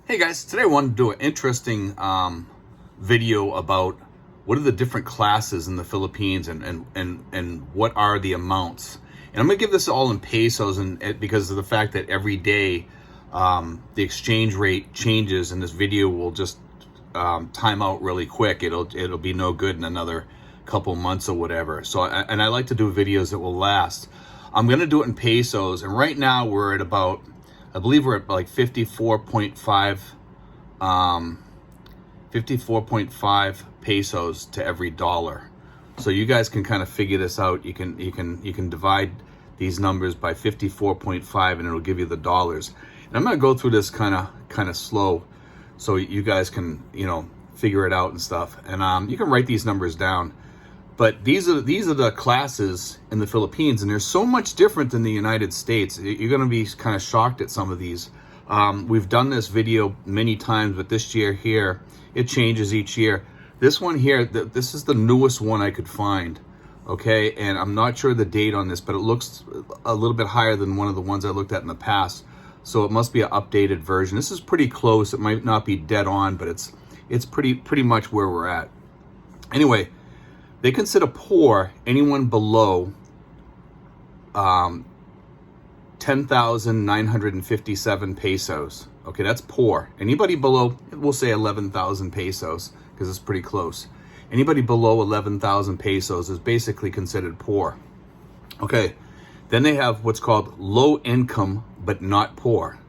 Hey guys, today I wanted to do an interesting video about what are the different classes in the Philippines and what are the amounts. And I'm going to give this all in pesos and because of the fact that every day the exchange rate changes, and this video will just time out really quick. It'll be no good in another couple months or whatever. So I like to do videos that will last. I'm going to do it in pesos, and right now we're at about, I believe we're at like 54.5 pesos to every dollar. So you guys can kind of figure this out. You can divide these numbers by 54.5 and it'll give you the dollars. And I'm going to go through this kind of slow so you guys can, figure it out and stuff. And you can write these numbers down. But these are the classes in the Philippines, and they're so much different than the United States. You're going to be kind of shocked at some of these. We've done this video many times, but this year here, it changes each year. This one here, this is the newest one I could find, okay? And I'm not sure the date on this, but it looks a little bit higher than one of the ones I looked at in the past. So it must be an updated version. This is pretty close. It might not be dead on, but it's pretty much where we're at. Anyway, they consider poor anyone below 10,957 pesos. Okay, that's poor. Anybody below, we'll say 11,000 pesos, because it's pretty close. Anybody below 11,000 pesos is basically considered poor. Okay, then they have what's called low income but not poor.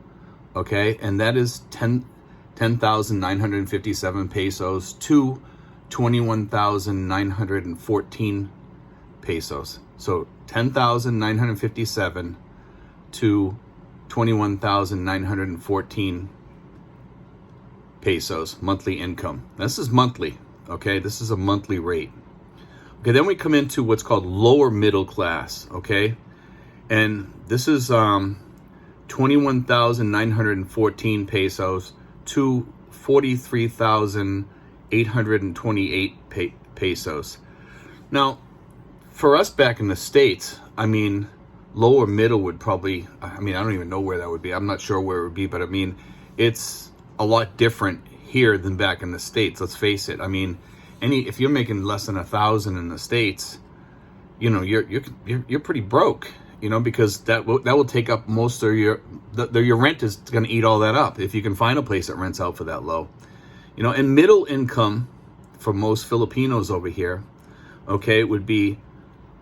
Okay, and that is 10,957 pesos to 21,914 pesos. So 10,957 to 21,914 pesos monthly income. This is monthly, okay? This is a monthly rate. Okay, then we come into what's called lower middle class, okay? And this is 21,914 pesos to 43,828 pesos. Now, for us back in the States, lower middle would probably, I don't even know where that would be. I'm not sure where it would be, but it's a lot different here than back in the States. Let's face it. If you're making less than 1,000 in the States, you're pretty broke, because that will take up most of your rent is going to eat all that up if you can find a place that rents out for that low. And middle income for most Filipinos over here, okay, would be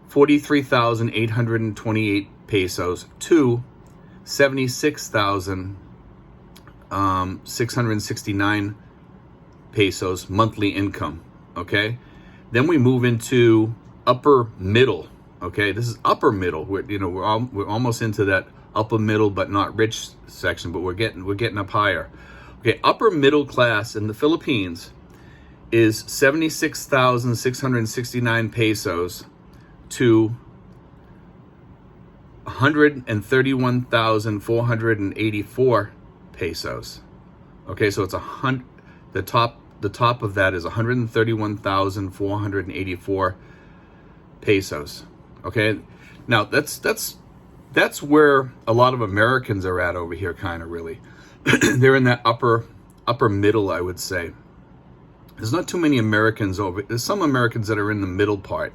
43,828 pesos to 76,669 pesos monthly income, okay? Then we move into upper middle, okay? This is upper middle. We're almost into that upper middle but not rich section, but we're getting up higher. Okay, upper middle class in the Philippines is 76,669 pesos to 131,484 pesos. Okay, so it's the top of that is 131,484 pesos. Okay, now that's where a lot of Americans are at over here, kind of really. They're in that upper middle, I would say. There's not too many Americans over. There's some Americans that are in the middle part,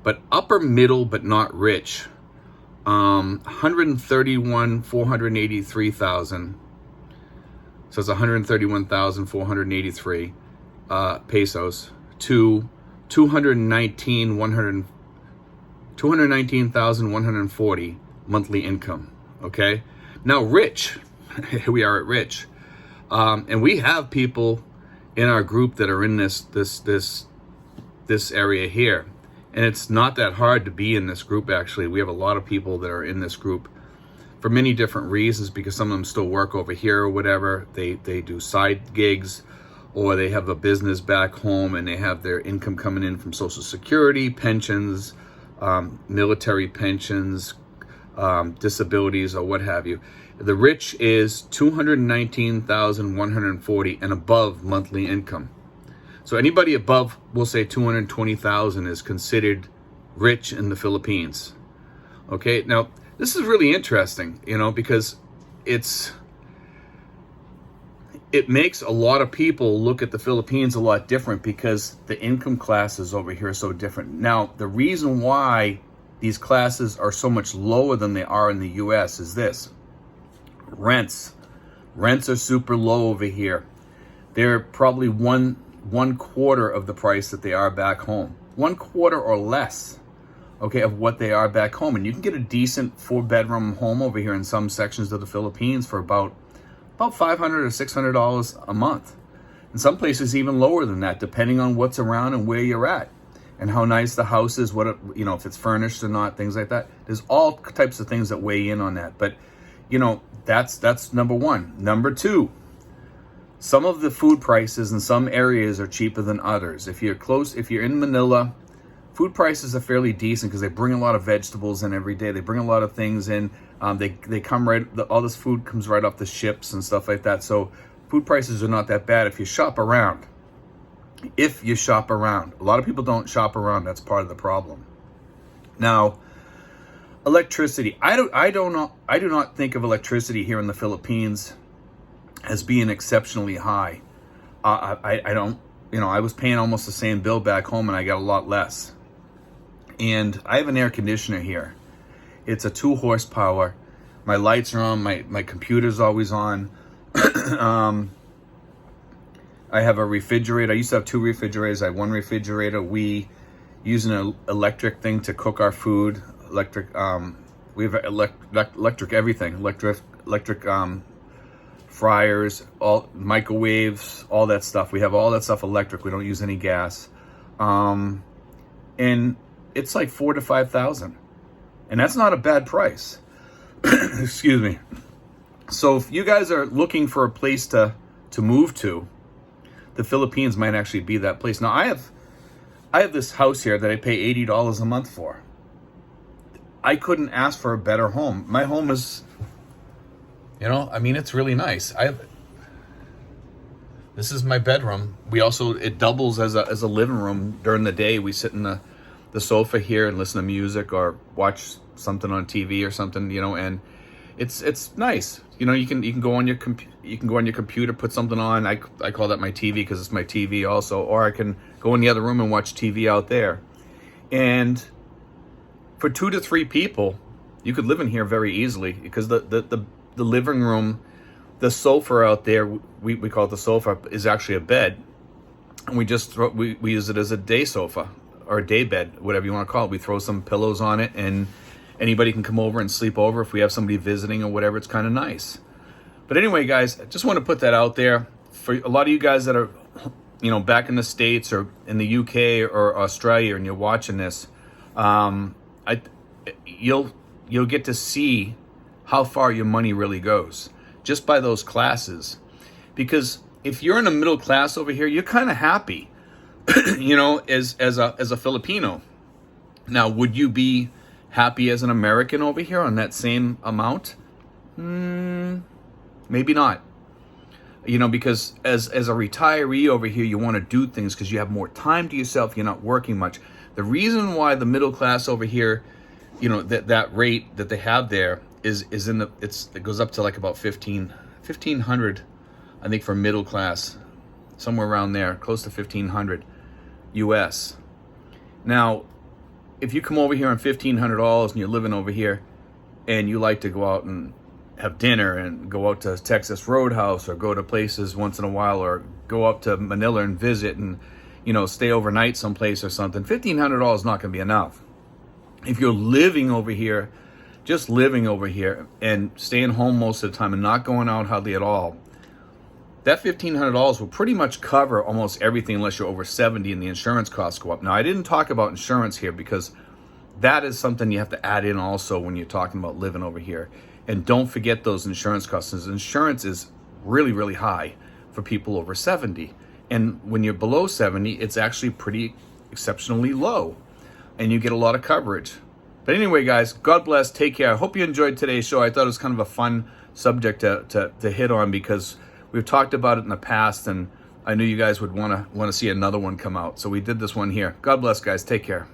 but upper middle but not rich. 131,483,000. So it's 131,483 pesos to 219,140 monthly income. Okay, now rich. Here we are at rich, and we have people in our group that are in this area here, and it's not that hard to be in this group. Actually, we have a lot of people that are in this group for many different reasons, because some of them still work over here or whatever. They do side gigs, or they have a business back home and they have their income coming in from Social Security, pensions, military pensions, disabilities, or what have you. The rich is 219,140 and above monthly income. So anybody above, we'll say 220,000, is considered rich in the Philippines. Okay, now this is really interesting, because it's it makes a lot of people look at the Philippines a lot different because the income classes over here are so different. Now, the reason why these classes are so much lower than they are in the US is this. Rents. Rents are super low over here. They're probably one quarter of the price that they are back home. 1/4 or less, okay, of what they are back home. And you can get a decent 4-bedroom home over here in some sections of the Philippines for about $500 or $600 a month. In some places even lower than that, depending on what's around and where you're at and how nice the house is, what it, you know, if it's furnished or not, things like that. There's all types of things that weigh in on that. But, you know, that's number one. Number two, some of the food prices in some areas are cheaper than others. If you're in Manila, food prices are fairly decent because they bring a lot of vegetables in every day. They bring a lot of things in. They come all this food comes right off the ships and stuff like that. So food prices are not that bad if you shop around. A lot of people don't shop around. That's part of the problem. Now, electricity. I do not think of electricity here in the Philippines as being exceptionally high. I don't. You know, I was paying almost the same bill back home, and I got a lot less. And I have an air conditioner here. It's a 2 horsepower. My lights are on. My computer's always on. I have a refrigerator. I used to have 2 refrigerators. I have 1 refrigerator. We use an electric thing to cook our food. Electric. We have electric everything. Electric fryers, all microwaves, all that stuff. We have all that stuff electric. We don't use any gas. And it's like $4,000 to $5,000. And that's not a bad price. Excuse me. So if you guys are looking for a place to move to, the Philippines might actually be that place. Now I have this house here that I pay $80 a month for. I couldn't ask for a better home. My home is, you know, I mean, it's really nice. This is my bedroom. It doubles as a living room. During the day, we sit in the sofa here and listen to music or watch something on TV or something, you know, and it's nice. You know, you can go on your computer, put something on. I call that my TV because it's my TV also, or I can go in the other room and watch TV out there. And for 2 to 3 people, you could live in here very easily because the living room, the sofa out there, we call it the sofa, is actually a bed, and we use it as a day sofa or a day bed, whatever you want to call it. We throw some pillows on it, and anybody can come over and sleep over if we have somebody visiting or whatever. It's kind of nice. But anyway, guys, I just want to put that out there for a lot of you guys that are, you know, back in the States or in the UK or Australia, and you're watching this. You'll get to see how far your money really goes just by those classes. Because if you're in a middle class over here, you're kind of happy, you know, as a Filipino. Now, would you be happy as an American over here on that same amount? Maybe not. You know, because as a retiree over here, you want to do things because you have more time to yourself. You're not working much. The reason why the middle class over here, you know, that rate that they have there is it goes up to like about 1,500, I think, for middle class, somewhere around there, close to 1,500 US. Now, if you come over here on $1,500 and you're living over here, and you like to go out and have dinner and go out to Texas Roadhouse or go to places once in a while or go up to Manila and visit and, you know, stay overnight someplace or something, $1,500 is not going to be enough. If you're living over here, just living over here and staying home most of the time and not going out hardly at all, that $1,500 will pretty much cover almost everything unless you're over 70 and the insurance costs go up. Now, I didn't talk about insurance here because that is something you have to add in also when you're talking about living over here. And don't forget those insurance costs. Insurance is really, really high for people over 70. And when you're below 70, it's actually pretty exceptionally low. And you get a lot of coverage. But anyway, guys, God bless. Take care. I hope you enjoyed today's show. I thought it was kind of a fun subject to hit on because we've talked about it in the past, and I knew you guys would want to see another one come out. So we did this one here. God bless, guys. Take care.